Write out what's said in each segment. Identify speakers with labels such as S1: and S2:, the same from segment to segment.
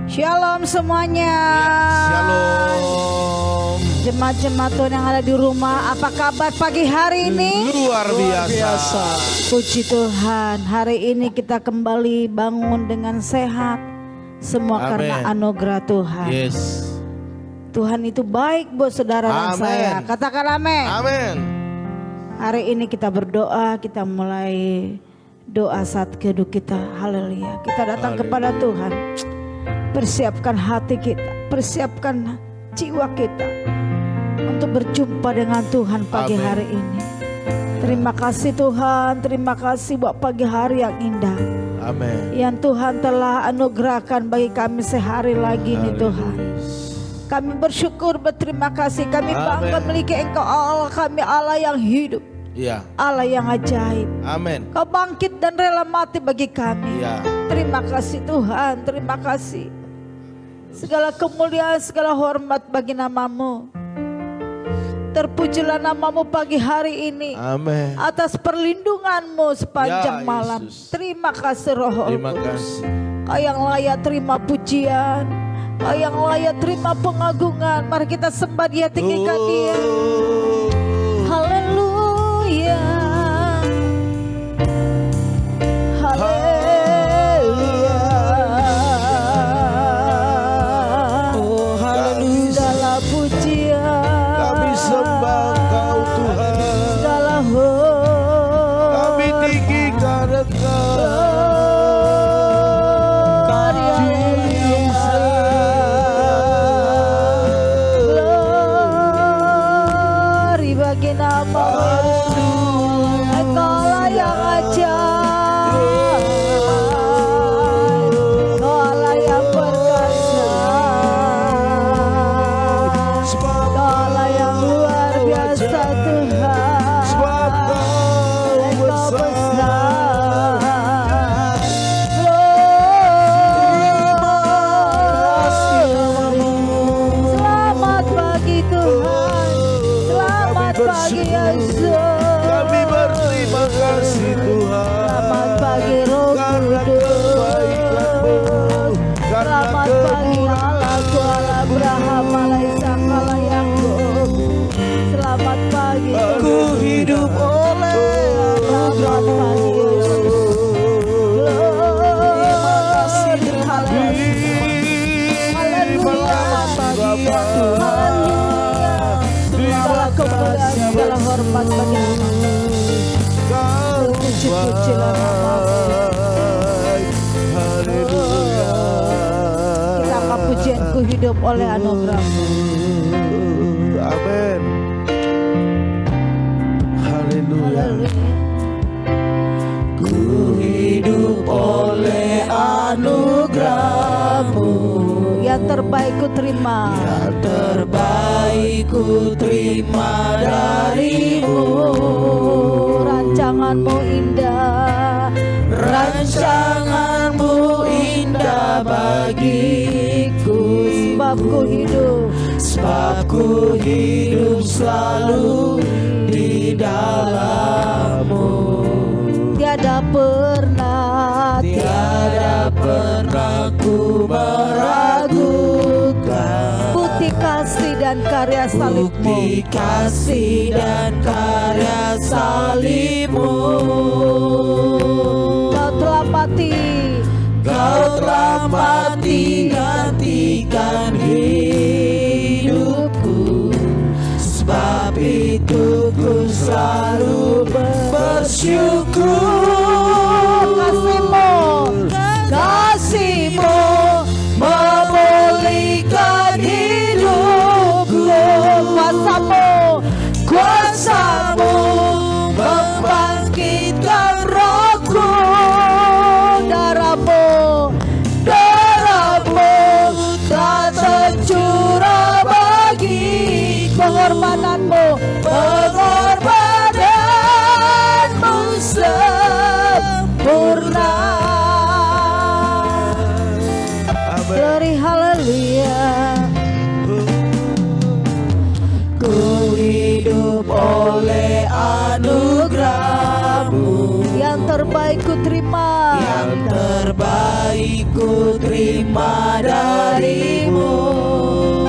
S1: Shalom semuanya.
S2: Shalom.
S1: Jemaat-jemaat Tuhan yang ada di rumah, apa kabar pagi hari ini?
S2: Luar biasa.
S1: Puji Tuhan, hari ini kita kembali bangun dengan sehat. Semua
S2: Amen.
S1: karena anugerah Tuhan.
S2: Yes.
S1: Tuhan itu baik buat saudara dan
S2: Amen.
S1: saya. Katakan amin.
S2: Amin.
S1: Hari ini kita berdoa, kita mulai doa saat kedua kita. Haleluya. Kita datang kepada Tuhan. Persiapkan hati kita, persiapkan jiwa kita untuk berjumpa dengan Tuhan pagi
S2: Amen.
S1: hari ini. Terima kasih Tuhan, terima kasih buat pagi hari yang indah
S2: Amin.
S1: yang Tuhan telah anugerahkan bagi kami sehari lagi nih Tuhan. Kami bersyukur, berterima kasih, kami bangga
S2: Amen.
S1: memiliki Engkau Allah kami, Allah yang hidup,
S2: Iya.
S1: Allah yang ajaib.
S2: Amin.
S1: Kau bangkit dan rela mati bagi kami.
S2: Iya.
S1: Terima kasih Tuhan, terima kasih. Segala kemuliaan, segala hormat bagi namamu. Terpujilah namamu pagi hari ini.
S2: Amin.
S1: Atas perlindunganmu sepanjang
S2: Ya,
S1: malam.
S2: Yesus.
S1: Terima kasih Roh
S2: Terima
S1: Kudus.
S2: kasih.
S1: Kau yang layak terima pujian, Kau yang layak terima pengagungan. Mari kita sembah Dia, tinggikan Dia. Haleluya. Haleluya.
S2: Oh, haleluya.
S1: Segala pujian,
S2: Kami sembah Kau Tuhan.
S1: segala
S2: Kami tinggikan Engkau.
S1: Glory bagi namamu. Engkaulah yang ajaib, Engkaulah yang perkasa, Engkaulah yang luar biasa Tuhan.
S2: Sebab Kau
S1: Engkau
S2: besar.
S1: besar. Selamat pagi Tuhan, selamat pagi Yesus.
S2: Kami berterima kasih Tuhan.
S1: Selamat pagi Roh
S2: Karena
S1: Kudus.
S2: kebaikan-Mu. Karena
S1: Selamat pagi
S2: kemurahan-Mu.
S1: Allahku, Allah Abraham, Allah Ishak, Allah Yakub. Selamat pagi
S2: Aku hidup oleh
S1: Selamat pagi Yesus. Glory, haleluya. Haleluya. Segala kemuliaan, segala hormat bagi namamu. Terpuji-pujilah namamu.
S2: Haleluya.
S1: Kita angkat pujianku hidup oleh anugerah-Mu.
S2: Amin. Haleluya.
S1: Ku hidup oleh anugerah-Mu. Yang terbaik ku terima,
S3: Yang terbaik ku terima darimu.
S1: rancangan-Mu indah,
S3: Rancangan-Mu indah bagiku.
S1: sebab ku hidup
S3: Sebab ku hidup selalu di dalam-Mu.
S1: tiada pernah,
S3: Tiada pernah ku meragukan
S1: bukti kasih dan karya salib-Mu.
S3: bukti kasih dan karya salib-Mu.
S1: Kau telah mati,
S3: Kau telah mati gantikan hidupku. Sebab itu ku selalu bersyukur. Kasih-Mu memulihkan hidupku. Kuasa-Mu membangkitkan rohku. Darah-Mu tak tercurah bagi
S1: pengorbanan-Mu
S3: sempurna.
S1: Glory, haleluya.
S3: Ku hidup oleh anugerah-Mu.
S1: Yang terbaik terbaik ku terima.
S3: Yang terbaik ku terima darimu.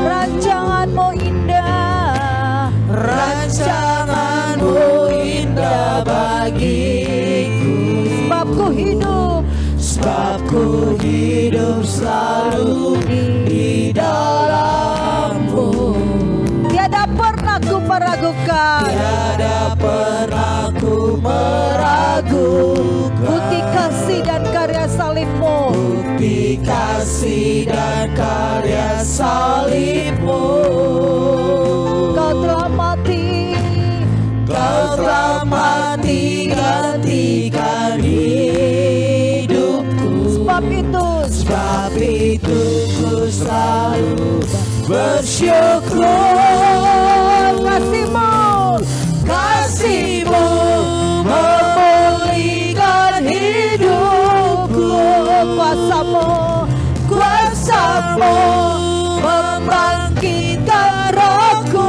S1: Rancanganmu indah,
S3: Rancanganmu indah bagiku.
S1: sebab ku hidup,
S3: Sebab ku hidup selalu di dalammu.
S1: tiada pernah ku meragukan.
S3: Tiada pernah ku meragukan
S1: Bukti kasih dan karya salibmu,
S3: bukti kasih dan karya salibmu.
S1: kau telah mati,
S3: Kau telah mati gantikan hidupku.
S1: sebab itu
S3: Itu ku selalu bersyukur. Kasih-Mu memulihkan hidupku. Kuasa-Mu membangkitkan rohku.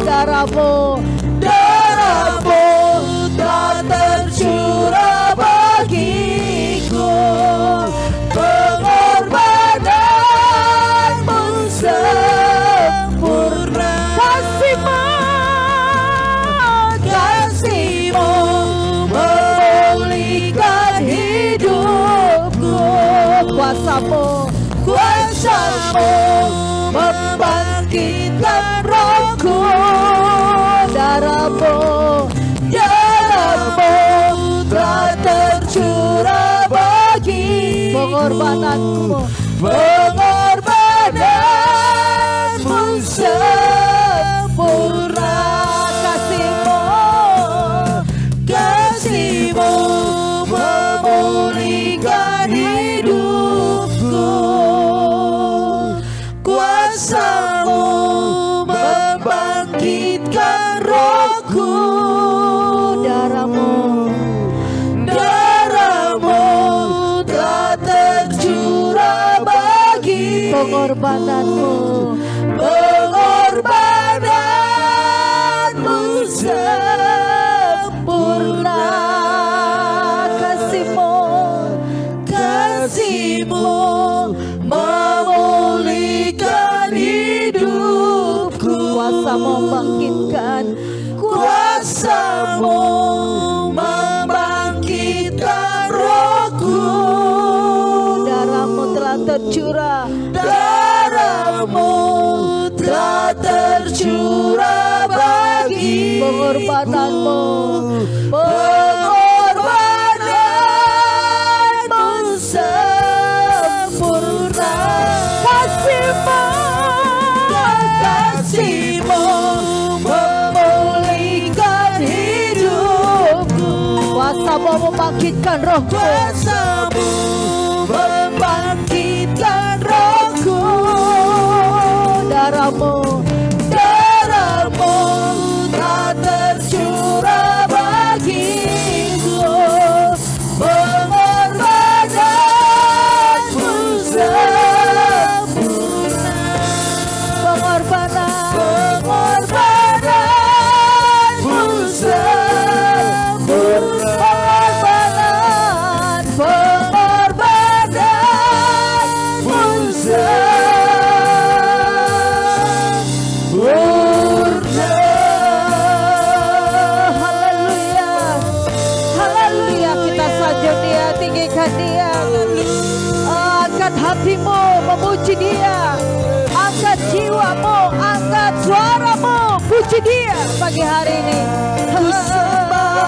S1: darahmu
S3: Darah-Mu telah tercurah bagiku. Pengorbananmu sempurna. Kasih-Mu memulihkan hidupku.
S1: kuasamu
S3: Kuasa-Mu membangkitkan rohku.
S1: darahmu
S3: Darah-Mu telah tercurah bagi pengorbananmu sempurna. Kasih-Mu memulihkan hidupku. Kuasa-Mu membangkitkan rohku. Darah-Mu telah tercurah bagi pengorbananmu sempurna. Kasih-Mu memulihkan hidupku.
S1: kuasamu membangkitkan
S3: Kuasa-Mu membangkitkan rohku.
S1: darahmu telah tercurah
S3: Darah-Mu telah tercurah bagi
S1: pengorbananmu
S3: sempurna. Kasih-Mu memulihkan hidupku.
S1: kuasamu membangkitkan rohku
S3: Kuasa-Mu membangkitkan rohku.
S1: darahmu
S3: telah tercurah bagiku. Pengorbananmu sempurna. Pengorbananmu sempurna. Pengorbananmu sempurna.
S1: haleluya, haleluya. Kita sanjung Dia, tinggikan Dia, angkat hatimu memuji Dia, angkat jiwamu, angkat suaramu, puji Dia pagi hari ini.
S3: Ku sembah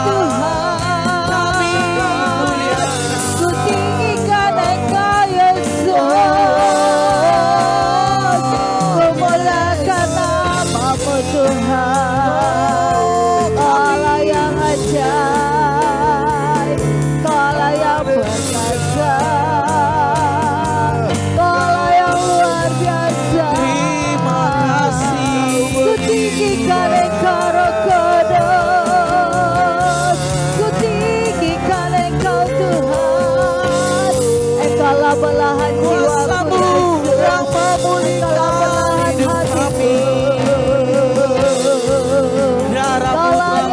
S3: Tuhan.
S1: Ku tinggikan Engkau Yesus, ku muliakan namamu Tuhan. Allah yang ajaib, Allah yang perkasa, Allah yang luar biasa.
S3: Terima kasih.
S1: Ku tinggikan Engkau Roh Kudus, ku tinggikan Engkau Tuhan. Engkaulah belahan jiwaku
S3: yang memulihkan hidup kami. Darah-Mu telah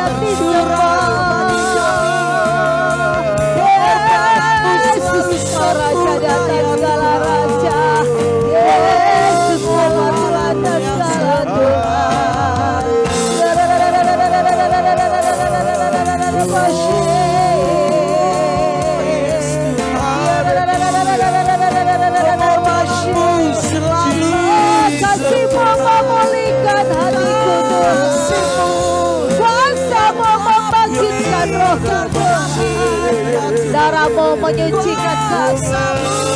S1: Tuhan, Roh Kudus. Darah-Mu menyucikan kami.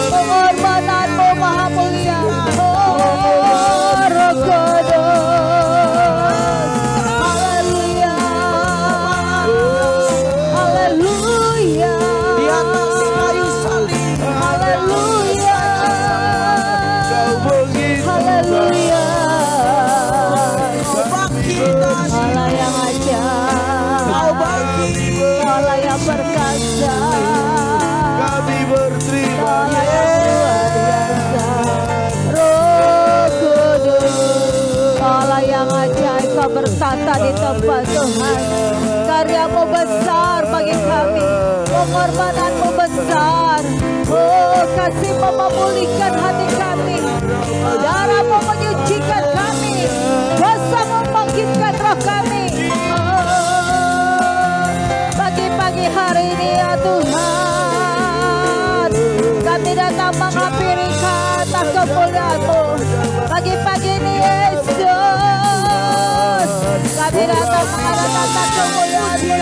S1: Pengorbanan-Mu maha mulia. Oh, Roh Kudus. Haleluya. Haleluya.
S3: Di atas kayu salib.
S1: Haleluya.
S2: Kau begitu
S1: Haleluya.
S3: Kau bangkit kasih.
S1: Allah yang ajaib.
S3: Kau bangkit.
S1: Allah yang perkasa.
S2: kami berterima
S1: Allah yang luar biasa. Roh Kudus. Allah yang ajaib, Kau bertata di tempat Tuhan. Karya-Mu besar bagi kami. Pengorbanan-Mu besar. Oh, kasih-Mu memulihkan hati kami. Darah-Mu menyucikan kami. Kuasa-Mu membangkitkan roh kami. Oh, pagi-pagi hari ini ya Tuhan, kami datang menghampiri kata kemuliaan-Mu. Pagi-pagi ini Yesus, kami datang menghadap kata kemuliaan-Mu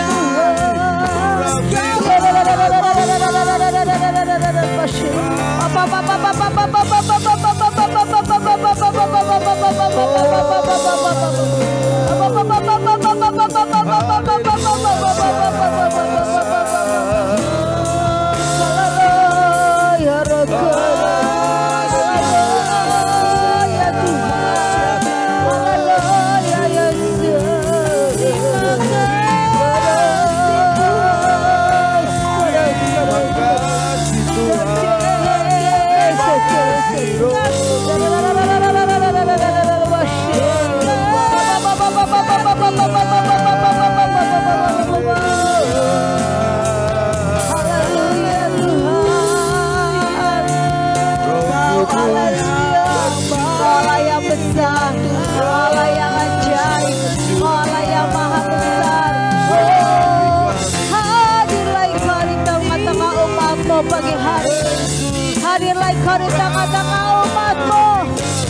S1: pagi hari. Hadirlah Engkau di tengah-tengah umat-Mu.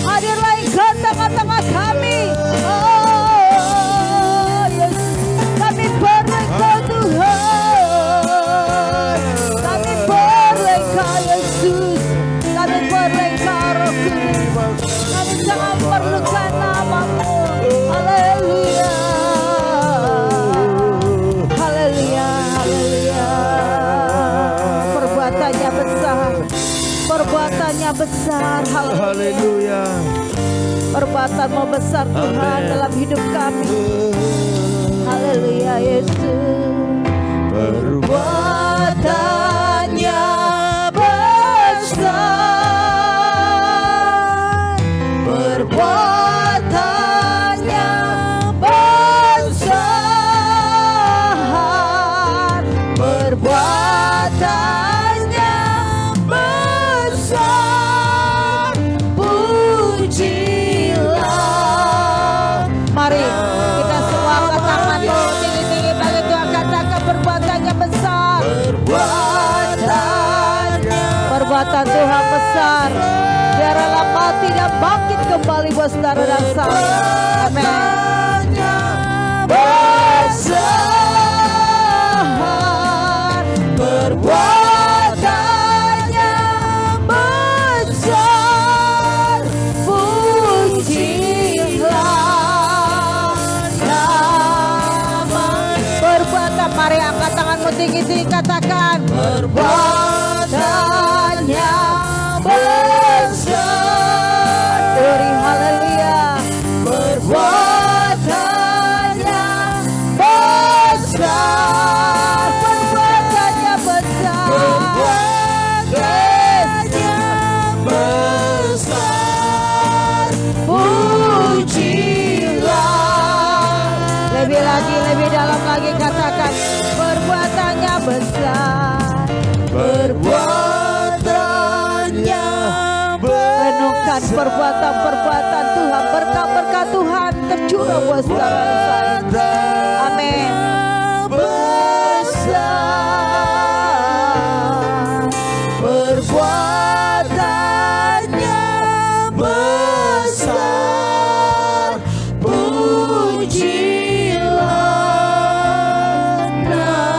S1: Hadirlah Engkau di tengah-tengah kami. Oh, Yesus. Kami perlu Engkau Tuhan. Kami perlu Engkau Yesus. Kami perlu Engkau Roh Kudus. Kami sangat perlukan nama-Mu. Haleluya. Haleluya. Haleluya. Perbuatannya besar. Perbuatannya besar.
S2: Haleluya.
S1: Perbuatan-Mu besar Tuhan
S2: Amen.
S1: dalam hidup kami. Haleluya Yesus. Perbuatannya besar. Perbuatannya besar. Perbuatannya besar. Pujilah. Mari kita semua angkat tangan tinggi-tinggi bagi Tuhan, katakan perbuatannya besar. Perbuatan Tuhan besar. Dia rela mati dan bangkit kembali buat saudara dan saya. Amin. Besar. Perbuatannya besar. Pujilah nama. Perbuatan, mari angkat tanganmu tinggi-tinggi, katakan perbuatannya besar. Uri haleluya. Perbuatannya besar. Perbuatannya besar. Perbuatannya besar. Pujilah. Lebih lagi, lebih dalam lagi, katakan perbuatannya besar. Perbuatannya besar. Renungkan perbuatan-perbuatan Tuhan. Berkat-berkat Tuhan tercurah buat saudara dan saya. Amin. Besar. Perbuatannya besar. Pujilah nama.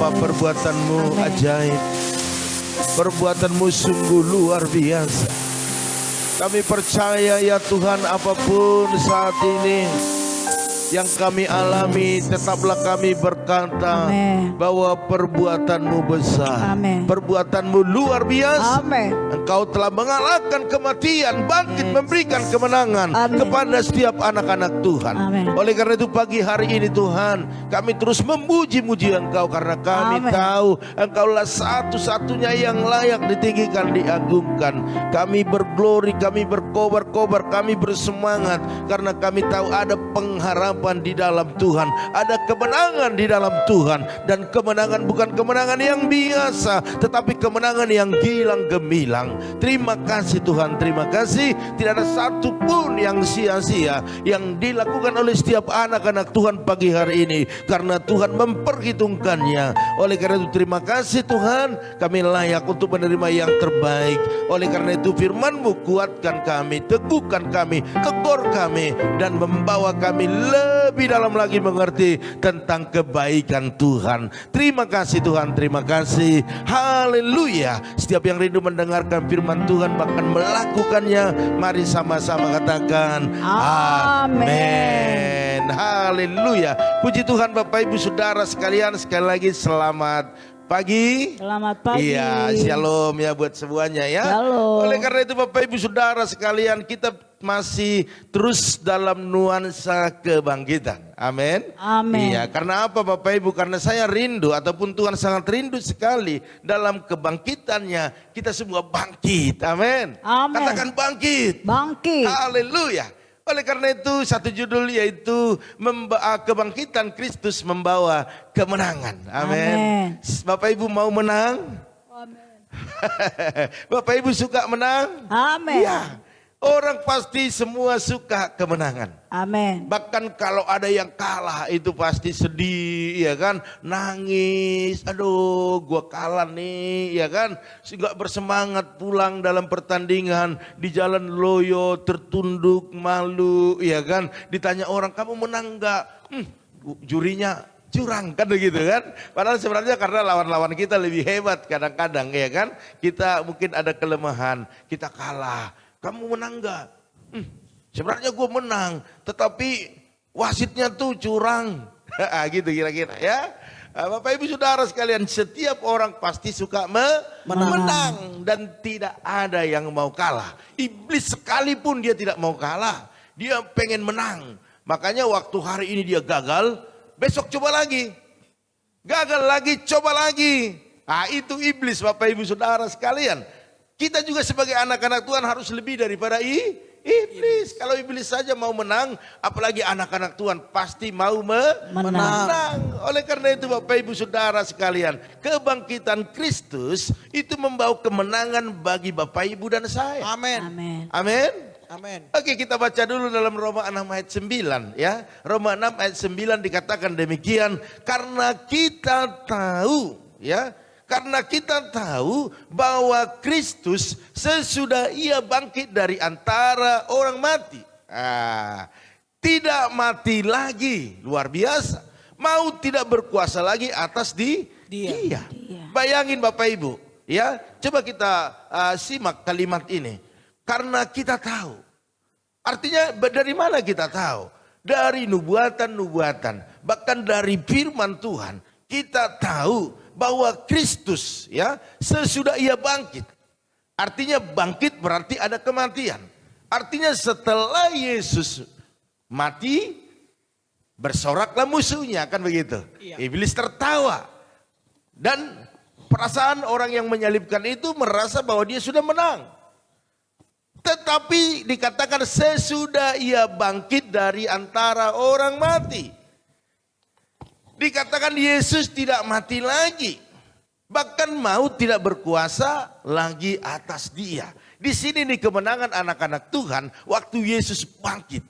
S2: Bapa, perbuatan-Mu ajaib. Perbuatan-Mu sungguh luar biasa. Kami percaya ya Tuhan, apapun saat ini yang kami alami, tetaplah kami berkata
S1: Amin.
S2: bahwa perbuatan-Mu besar.
S1: Amin.
S2: Perbuatan-Mu luar biasa.
S1: Amin.
S2: Engkau telah mengalahkan kematian, bangkit memberikan kemenangan
S1: Amin.
S2: kepada setiap anak-anak Tuhan.
S1: Amin.
S2: Oleh karena itu pagi hari ini Tuhan, kami terus memuji-muji Engkau karena kami
S1: Amin.
S2: tahu Engkaulah satu-satunya yang layak ditinggikan, diagungkan. Kami berglori, kami berkobar-kobar, kami bersemangat karena kami tahu ada pengharapan di dalam Tuhan, ada kemenangan di dalam Tuhan, dan kemenangan bukan kemenangan yang biasa, tetapi kemenangan yang gilang gemilang. Terima kasih Tuhan, terima kasih. Tidak ada satu pun yang sia-sia yang dilakukan oleh setiap anak-anak Tuhan pagi hari ini, karena Tuhan memperhitungkannya. Oleh karena itu terima kasih Tuhan, kami layak untuk menerima yang terbaik. Oleh karena itu firman-Mu kuatkan kami, teguhkan kami, tegur kami, dan membawa kami lebih dalam lagi mengerti tentang kebaikan Tuhan. Terima kasih Tuhan, terima kasih. Haleluya. Setiap yang rindu mendengarkan firman Tuhan bahkan melakukannya, mari sama-sama katakan amin. Haleluya. Puji Tuhan Bapak Ibu Saudara sekalian, sekali lagi selamat pagi.
S1: Selamat pagi.
S2: Iya, shalom ya buat semuanya ya.
S1: Shalom.
S2: Oleh karena itu Bapak Ibu Saudara sekalian, kita masih terus dalam nuansa kebangkitan. Amin.
S1: Amin.
S2: Iya, karena apa Bapak Ibu? Karena saya rindu ataupun Tuhan sangat rindu sekali dalam kebangkitannya kita semua bangkit. Amin.
S1: Amin.
S2: Katakan bangkit.
S1: Bangkit.
S2: Haleluya. Oleh karena itu satu judul yaitu kebangkitan Kristus membawa kemenangan. Amin.
S1: Amin.
S2: Bapak Ibu mau menang? Bapak Ibu suka menang?
S1: Amin.
S2: Ya. Orang pasti semua suka kemenangan.
S1: Amin.
S2: Bahkan kalau ada yang kalah itu pasti sedih, ya kan? Nangis, aduh gua kalah nih, ya kan? Sehingga bersemangat pulang dalam pertandingan, di jalan loyo, tertunduk, malu, ya kan? Ditanya orang, kamu menang enggak? Jurinya curang kan begitu kan? Padahal sebenarnya karena lawan-lawan kita lebih hebat kadang-kadang, ya kan? Kita mungkin ada kelemahan, kita kalah. Kamu menang enggak? Sebenarnya gue menang, tetapi wasitnya tuh curang. Gitu kira-kira ya. Bapak Ibu Saudara sekalian, setiap orang pasti suka menang. Dan tidak ada yang mau kalah. Iblis sekalipun dia tidak mau kalah. Dia pengen menang. Makanya waktu hari ini dia gagal, besok coba lagi. Gagal lagi, coba lagi. Nah itu iblis Bapak Ibu Saudara sekalian. Kita juga sebagai anak-anak Tuhan harus lebih daripada iblis. Kalau iblis saja mau menang, apalagi anak-anak Tuhan pasti mau menang. Oleh karena itu Bapak Ibu Saudara sekalian, kebangkitan Kristus itu membawa kemenangan bagi Bapak Ibu dan saya.
S3: Amin.
S1: Amin.
S2: Amin.
S3: Amin.
S2: Oke, kita baca dulu dalam Roma 6 ayat 9 ya. Roma 6 ayat 9 dikatakan demikian, karena kita tahu ya, karena kita tahu bahwa Kristus sesudah ia bangkit dari antara orang mati, tidak mati lagi, luar biasa. Maut tidak berkuasa lagi atas dia. Bayangin Bapak Ibu, ya. Coba kita simak kalimat ini. Karena kita tahu. Artinya dari mana kita tahu? Dari nubuatan-nubuatan, bahkan dari firman Tuhan. Kita tahu bahwa Kristus ya sesudah ia bangkit. Artinya bangkit berarti ada kematian. Artinya setelah Yesus mati, bersoraklah musuhnya, kan begitu. Iya. Iblis tertawa. Dan perasaan orang yang menyalibkan itu merasa bahwa dia sudah menang. Tetapi dikatakan sesudah ia bangkit dari antara orang mati. Dikatakan Yesus tidak mati lagi. Bahkan maut tidak berkuasa lagi atas dia. Di sini nih kemenangan anak-anak Tuhan waktu Yesus bangkit.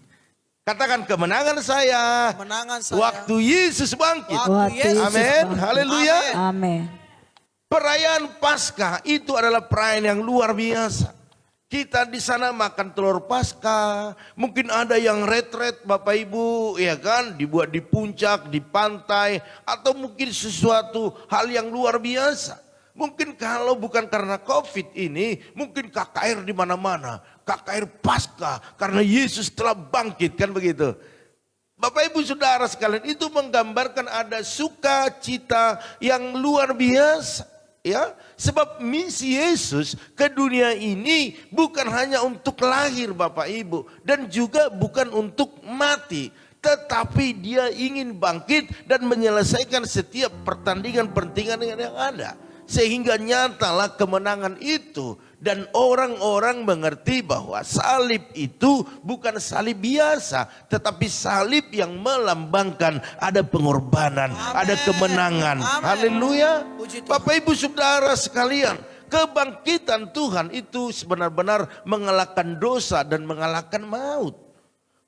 S2: Katakan kemenangan saya.
S3: Kemenangan saya.
S2: Waktu Yesus bangkit.
S3: Waktu Yesus
S2: Amin.
S3: bangkit.
S2: Haleluya.
S1: Amin.
S2: Perayaan Paskah itu adalah perayaan yang luar biasa. Kita di sana makan telur Paskah, mungkin ada yang retret Bapak Ibu, ya kan, dibuat di puncak, di pantai, atau mungkin sesuatu hal yang luar biasa. Mungkin kalau bukan karena COVID ini, mungkin KKR di mana-mana, KKR Paskah karena Yesus telah bangkit, kan begitu. Bapak Ibu Saudara sekalian, itu menggambarkan ada sukacita yang luar biasa. Ya, sebab misi Yesus ke dunia ini bukan hanya untuk lahir Bapak Ibu, dan juga bukan untuk mati, tetapi dia ingin bangkit dan menyelesaikan setiap pertandingan-pertandingan yang ada. Sehingga nyatalah kemenangan itu, dan orang-orang mengerti bahwa salib itu bukan salib biasa, tetapi salib yang melambangkan ada pengorbanan, ada kemenangan. Haleluya. Bapak Ibu Saudara sekalian, kebangkitan Tuhan itu benar-benar mengalahkan dosa dan mengalahkan maut.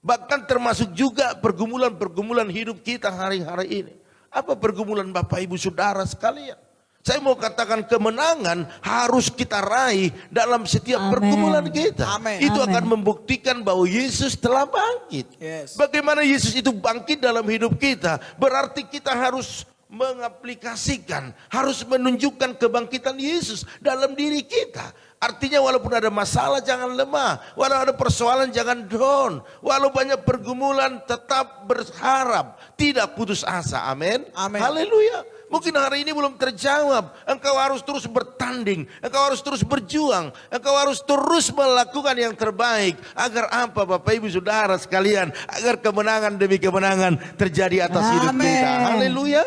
S2: Bahkan termasuk juga pergumulan-pergumulan hidup kita hari-hari ini. Apa pergumulan Bapak Ibu Saudara sekalian? Saya mau katakan kemenangan harus kita raih dalam setiap pergumulan kita.
S3: Amen.
S2: Itu akan membuktikan bahwa Yesus telah bangkit.
S3: Yes.
S2: Bagaimana Yesus itu bangkit dalam hidup kita? Berarti kita harus mengaplikasikan, harus menunjukkan kebangkitan Yesus dalam diri kita. Artinya walaupun ada masalah jangan lemah, walau ada persoalan jangan down, walau banyak pergumulan tetap berharap, tidak putus asa. Amin.
S3: Amin.
S2: Haleluya. Mungkin hari ini belum terjawab. Engkau harus terus bertanding. Engkau harus terus berjuang. Engkau harus terus melakukan yang terbaik. Agar apa Bapak Ibu Saudara sekalian? Agar kemenangan demi kemenangan terjadi atas hidup kita. Haleluya.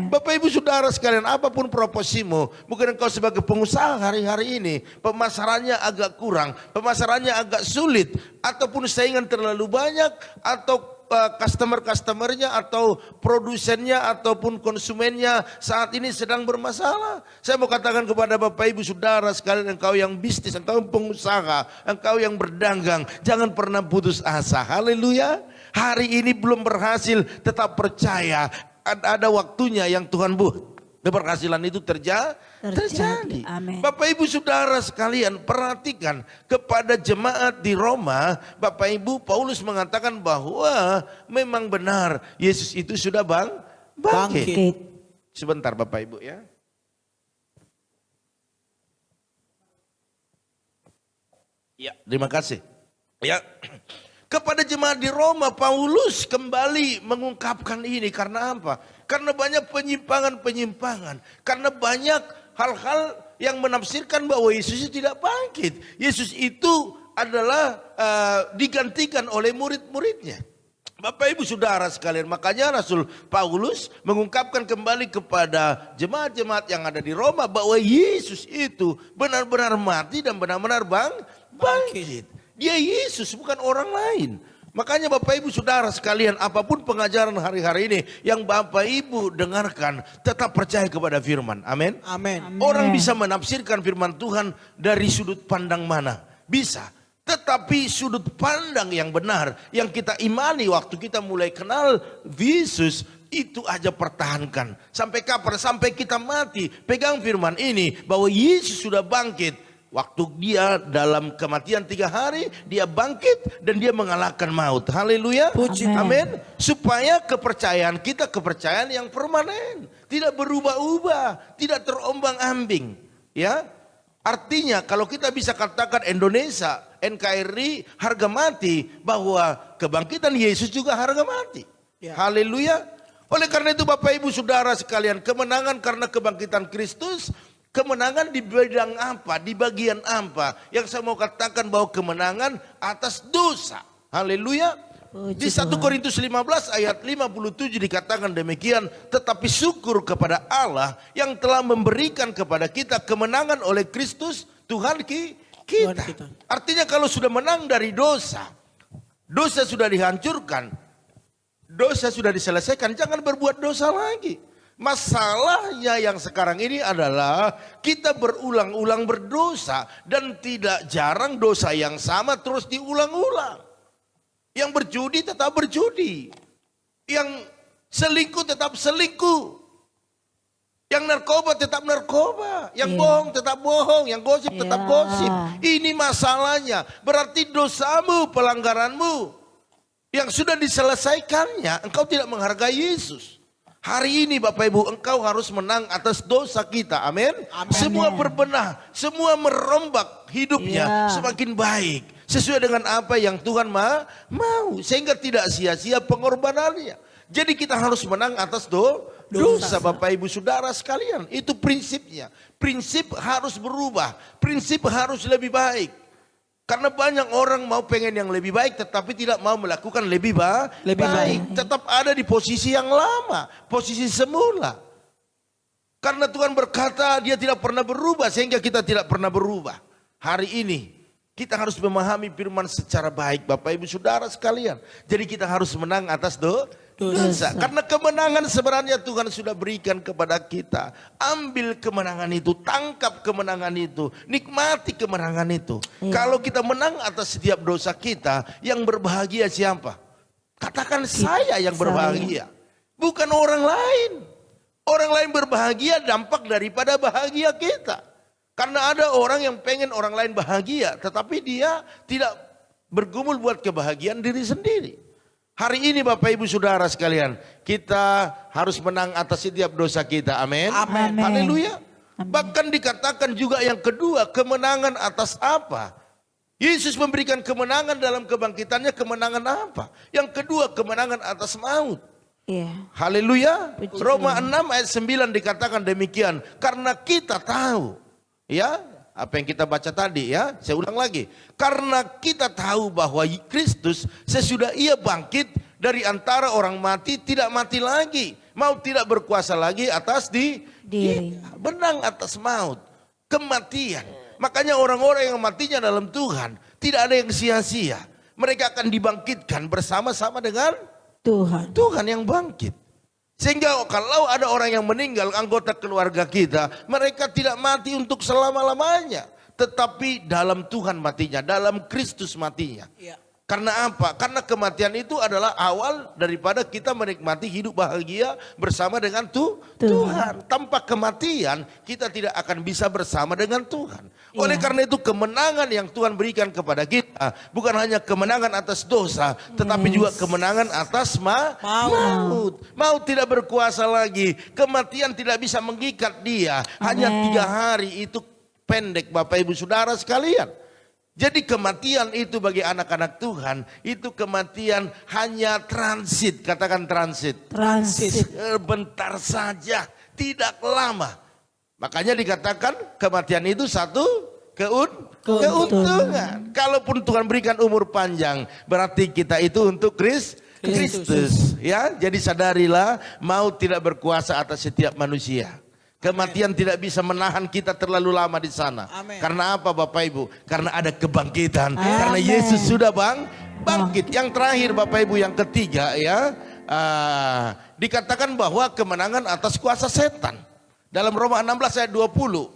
S2: Bapak Ibu Saudara sekalian, apapun proposimu. Mungkin engkau sebagai pengusaha hari-hari ini, pemasarannya agak kurang. Pemasarannya agak sulit. Ataupun saingan terlalu banyak. Atau customer-customernya atau produsennya ataupun konsumennya saat ini sedang bermasalah. Saya mau katakan kepada Bapak Ibu Saudara sekalian, engkau yang bisnis, engkau yang pengusaha, engkau yang berdagang, jangan pernah putus asa. Haleluya. Hari ini belum berhasil, tetap percaya ada waktunya yang Tuhan buat. Keberhasilan itu terjadi.
S1: Amin.
S2: Bapak Ibu Saudara sekalian, perhatikan kepada jemaat di Roma. Bapak Ibu, Paulus mengatakan bahwa memang benar Yesus itu sudah bangkit. Sebentar Bapak Ibu ya. Ya, terima kasih. Ya. Kepada jemaat di Roma, Paulus kembali mengungkapkan ini. Karena apa? Karena banyak penyimpangan-penyimpangan. Karena banyak hal-hal yang menafsirkan bahwa Yesus itu tidak bangkit. Yesus itu adalah digantikan oleh murid-muridnya. Bapak Ibu Saudara sekalian, makanya Rasul Paulus mengungkapkan kembali kepada jemaat-jemaat yang ada di Roma bahwa Yesus itu benar-benar mati dan benar-benar bangkit. Dia Yesus, bukan orang lain. Makanya Bapak Ibu Saudara sekalian, apapun pengajaran hari-hari ini yang Bapak Ibu dengarkan, tetap percaya kepada firman. Amin.
S3: Amin.
S2: Orang bisa menafsirkan firman Tuhan dari sudut pandang mana? Bisa. Tetapi sudut pandang yang benar, yang kita imani waktu kita mulai kenal Yesus, itu aja pertahankan. Sampai kapan? Sampai kita mati. Pegang firman ini, bahwa Yesus sudah bangkit. Waktu dia dalam kematian 3 hari, dia bangkit dan dia mengalahkan maut. Haleluya. Amin. Supaya kepercayaan kita kepercayaan yang permanen, tidak berubah-ubah, tidak terombang ambing. Ya, artinya kalau kita bisa katakan Indonesia, NKRI harga mati, bahwa kebangkitan Yesus juga harga mati.
S3: Ya.
S2: Haleluya. Oleh karena itu Bapak Ibu Saudara sekalian, kemenangan karena kebangkitan Kristus. Kemenangan di bidang apa? Di bagian apa? Yang saya mau katakan bahwa kemenangan atas dosa. Haleluya. Di 1 Korintus 15 ayat 57 dikatakan demikian. Tetapi syukur kepada Allah yang telah memberikan kepada kita kemenangan oleh Kristus Tuhan kita. Artinya kalau sudah menang dari dosa, dosa sudah dihancurkan, dosa sudah diselesaikan, jangan berbuat dosa lagi. Masalahnya yang sekarang ini adalah kita berulang-ulang berdosa dan tidak jarang dosa yang sama terus diulang-ulang. Yang berjudi tetap berjudi. Yang selingkuh tetap selingkuh. Yang narkoba tetap narkoba, yang bohong tetap bohong, yang gosip tetap gosip. Ini masalahnya, berarti dosamu, pelanggaranmu yang sudah diselesaikannya, engkau tidak menghargai Yesus. Hari ini Bapak Ibu, engkau harus menang atas dosa kita, amin. Semua berbenah, semua merombak hidupnya semakin baik. Sesuai dengan apa yang Tuhan mau, sehingga tidak sia-sia pengorbanannya. Jadi kita harus menang atas dosa Bapak Ibu Saudara sekalian. Itu prinsipnya. Prinsip harus berubah. Prinsip harus lebih baik. Karena banyak orang mau pengen yang lebih baik tetapi tidak mau melakukan lebih baik. Tetap ada di posisi yang lama. Posisi semula. Karena Tuhan berkata dia tidak pernah berubah sehingga kita tidak pernah berubah. Hari ini kita harus memahami firman secara baik Bapak Ibu Saudara sekalian. Jadi kita harus menang atas dosa. Karena kemenangan sebenarnya Tuhan sudah berikan kepada kita. Ambil kemenangan itu, tangkap kemenangan itu, nikmati kemenangan itu. Kalau kita menang atas setiap dosa kita, yang berbahagia siapa? Katakan saya yang berbahagia, bukan orang lain. Orang lain berbahagia dampak daripada bahagia kita. Karena ada orang yang pengen orang lain bahagia, tetapi dia tidak bergumul buat kebahagiaan diri sendiri. Hari ini Bapak Ibu Saudara sekalian, kita harus menang atas setiap dosa kita. Amin. Haleluya. Bahkan dikatakan juga yang kedua, kemenangan atas apa? Yesus memberikan kemenangan dalam kebangkitannya, kemenangan apa? Yang kedua, kemenangan atas maut. Haleluya. Roma 6 ayat 9 dikatakan demikian. Karena kita tahu, ya, apa yang kita baca tadi ya, saya ulang lagi. Karena kita tahu bahwa Kristus sesudah ia bangkit dari antara orang mati tidak mati lagi. Maut tidak berkuasa lagi atas diri. Menang atas maut, kematian. Makanya orang-orang yang matinya dalam Tuhan tidak ada yang sia-sia. Mereka akan dibangkitkan bersama-sama dengan Tuhan yang bangkit. Sehingga kalau ada orang yang meninggal, anggota keluarga kita, mereka tidak mati untuk selama-lamanya. Tetapi dalam Tuhan matinya, dalam Kristus matinya. Karena apa? Karena kematian itu adalah awal daripada kita menikmati hidup bahagia bersama dengan Tuhan. Tanpa kematian, kita tidak akan bisa bersama dengan Tuhan. Oleh karena itu kemenangan yang Tuhan berikan kepada kita, bukan hanya kemenangan atas dosa, tetapi juga kemenangan atas maut. Maut tidak berkuasa lagi, kematian tidak bisa mengikat dia. Hanya 3 hari itu pendek Bapak Ibu Saudara sekalian. Jadi kematian itu bagi anak-anak Tuhan, itu kematian hanya transit, katakan transit. Bentar saja, tidak lama. Makanya dikatakan kematian itu satu keuntungan. Kalaupun Tuhan berikan umur panjang, berarti kita itu untuk Kristus. Ya, jadi sadarilah, maut tidak berkuasa atas setiap manusia. Kematian tidak bisa menahan kita terlalu lama di sana. Karena apa Bapak Ibu? Karena ada kebangkitan. Karena Yesus sudah bangkit. Yang terakhir Bapak Ibu, yang ketiga ya, dikatakan bahwa kemenangan atas kuasa setan. Dalam Roma 16 ayat 20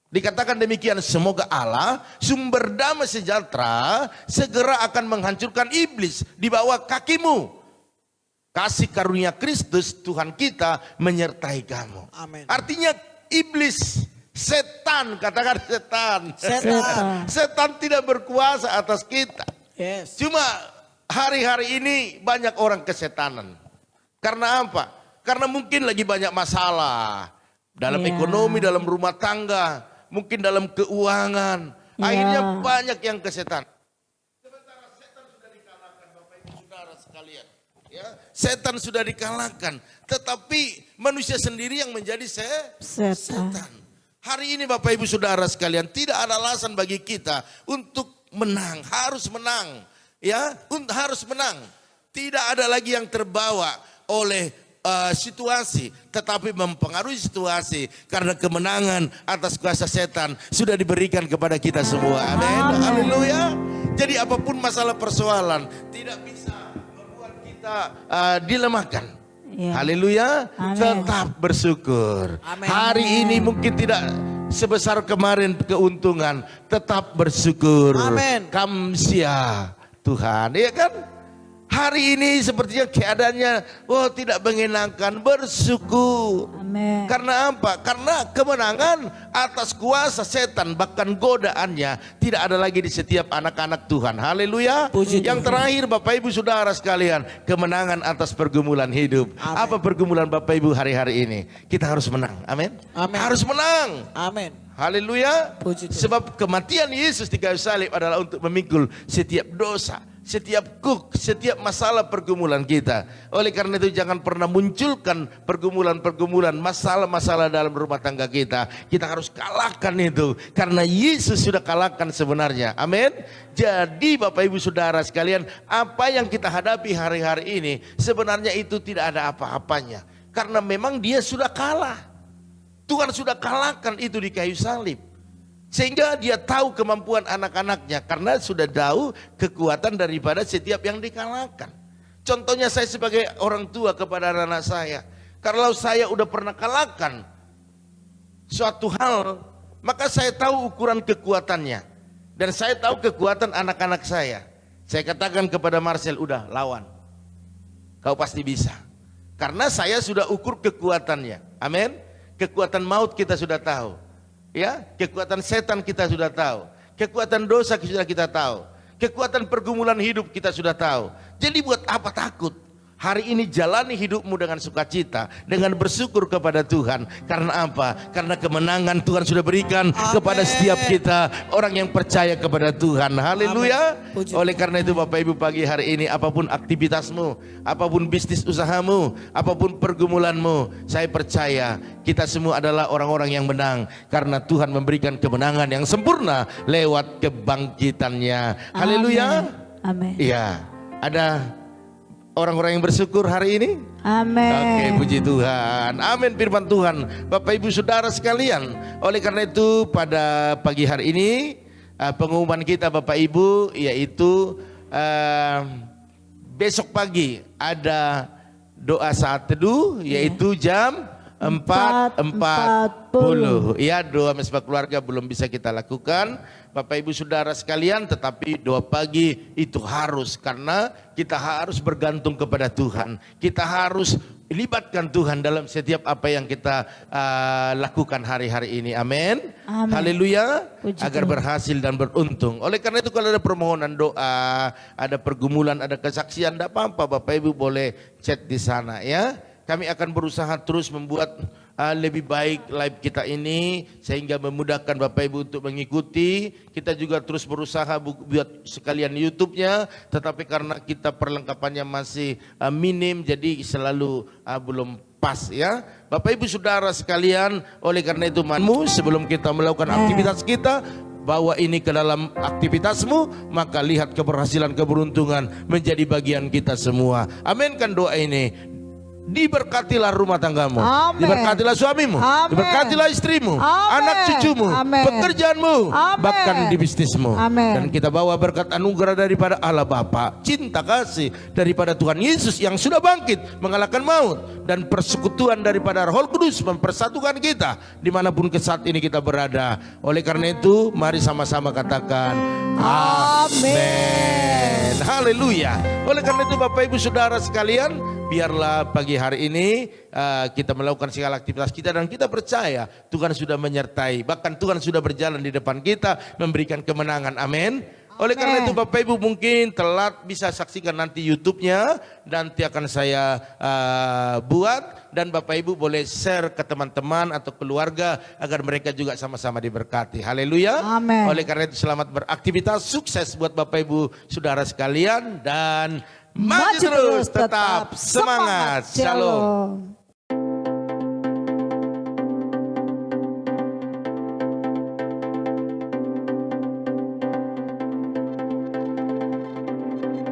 S2: dikatakan demikian, semoga Allah sumber damai sejahtera segera akan menghancurkan iblis di bawah kakimu. Kasih karunia Kristus Tuhan kita menyertai kamu. Artinya iblis, setan, katakan setan. Setan tidak berkuasa atas kita. Cuma hari-hari ini banyak orang kesetanan. Karena apa? Karena mungkin lagi banyak masalah. Dalam ekonomi, dalam rumah tangga, mungkin dalam keuangan. Akhirnya banyak yang kesetanan. Sementara setan sudah dikalahkan Bapak Ibu Saudara sekalian. Ya, setan sudah dikalahkan, tetapi manusia sendiri yang menjadi setan. Hari ini Bapak Ibu Saudara sekalian, tidak ada alasan bagi kita untuk menang, harus menang. Ya, harus menang. Tidak ada lagi yang terbawa oleh situasi, tetapi mempengaruhi situasi, karena kemenangan atas kuasa setan sudah diberikan kepada kita semua. Amin. Haleluya. Jadi apapun masalah persoalan tidak bisa dilemahkan. Haleluya. Tetap bersyukur. Hari ini mungkin tidak sebesar kemarin keuntungan, tetap bersyukur. Kamsia Tuhan, ya kan? Hari ini sepertinya keadaannya tidak menyenangkan, bersyukur.
S1: Amin.
S2: Karena apa? Karena kemenangan atas kuasa setan bahkan godaannya tidak ada lagi di setiap anak-anak Tuhan. Haleluya.
S3: Puji
S2: Yang terakhir Bapak Ibu Saudara sekalian, kemenangan atas pergumulan hidup.
S3: Amin.
S2: Apa pergumulan Bapak Ibu hari-hari ini? Kita harus menang. Amin.
S3: Amin.
S2: Harus menang.
S3: Amin.
S2: Haleluya.
S3: Puji Tuhan.
S2: Sebab kematian Yesus di kayu salib adalah untuk memikul setiap dosa, setiap setiap masalah pergumulan kita. Oleh karena itu jangan pernah munculkan pergumulan-pergumulan, masalah-masalah dalam rumah tangga kita. Kita harus kalahkan itu karena Yesus sudah kalahkan sebenarnya. Amin. Jadi Bapak Ibu Saudara sekalian, apa yang kita hadapi hari-hari ini sebenarnya itu tidak ada apa-apanya. Karena memang dia sudah kalah. Tuhan sudah kalahkan itu di kayu salib. Sehingga dia tahu kemampuan anak-anaknya. Karena sudah tahu kekuatan daripada setiap yang dikalahkan. Contohnya saya sebagai orang tua kepada anak saya. Kalau saya udah pernah kalahkan suatu hal, maka saya tahu ukuran kekuatannya. Dan saya tahu kekuatan anak-anak saya. Saya katakan kepada Marcel, udah lawan. Kau pasti bisa. Karena saya sudah ukur kekuatannya. Amin. Kekuatan maut kita sudah tahu. Ya, kekuatan setan kita sudah tahu. Kekuatan dosa sudah kita tahu. Kekuatan pergumulan hidup kita sudah tahu. Jadi buat apa takut? Hari ini jalani hidupmu dengan sukacita, dengan bersyukur kepada Tuhan. Karena apa? Karena kemenangan Tuhan sudah berikan kepada setiap kita, orang yang percaya kepada Tuhan. Haleluya. Oleh karena itu Bapak Ibu pagi hari ini, apapun aktivitasmu, apapun bisnis usahamu, apapun pergumulanmu, saya percaya kita semua adalah orang-orang yang menang. Karena Tuhan memberikan kemenangan yang sempurna lewat kebangkitannya. Haleluya.
S1: Amin.
S2: Iya, ada orang-orang yang bersyukur hari ini?
S1: Amin.
S2: Oke, puji Tuhan. Amin firman Tuhan. Bapak Ibu Saudara sekalian, oleh karena itu pada pagi hari ini pengumuman kita Bapak Ibu yaitu besok pagi ada doa saat teduh yaitu jam 4.40. Ya, doa mesbah keluarga belum bisa kita lakukan Bapak Ibu Saudara sekalian, tetapi doa pagi itu harus, karena kita harus bergantung kepada Tuhan. Kita harus libatkan Tuhan dalam setiap apa yang kita lakukan hari-hari ini. Amin. Haleluya. Agar berhasil dan beruntung. Oleh karena itu kalau ada permohonan doa, ada pergumulan, ada kesaksian, tidak apa-apa Bapak Ibu boleh chat di sana ya. Kami akan berusaha terus membuat lebih baik live kita ini sehingga memudahkan Bapak Ibu untuk mengikuti. Kita juga terus berusaha buat sekalian YouTube-nya, tetapi karena kita perlengkapannya masih minim jadi selalu belum pas ya. Bapak Ibu Saudara sekalian, oleh karena itu sebelum kita melakukan aktivitas kita, bawa ini ke dalam aktivitasmu, maka lihat keberhasilan, keberuntungan menjadi bagian kita semua. Aminkan doa ini. Diberkatilah rumah tanggamu,
S1: Amen.
S2: Diberkatilah suamimu,
S1: Amen.
S2: Diberkatilah istrimu,
S1: Amen.
S2: anak cucumu,
S1: Amen.
S2: pekerjaanmu,
S1: Amen.
S2: bahkan di bisnismu.
S1: Amen.
S2: Dan kita bawa berkat anugerah daripada Allah Bapa, cinta kasih daripada Tuhan Yesus yang sudah bangkit mengalahkan maut, dan persekutuan daripada Roh Kudus mempersatukan kita dimanapun ke saat ini kita berada. Oleh karena itu mari sama-sama katakan Amin. Haleluya. Oleh karena itu Bapak Ibu Saudara sekalian, biarlah pagi hari ini kita melakukan segala aktivitas kita dan kita percaya Tuhan sudah menyertai. Bahkan Tuhan sudah berjalan di depan kita memberikan kemenangan. Amin. Oleh karena itu Bapak Ibu mungkin telat bisa saksikan nanti YouTube-nya, nanti akan saya buat, dan Bapak Ibu boleh share ke teman-teman atau keluarga agar mereka juga sama-sama diberkati. Haleluya.
S1: Amin.
S2: Oleh karena itu selamat beraktivitas, sukses buat Bapak Ibu Saudara sekalian, dan maju terus, tetap semangat. Shalom.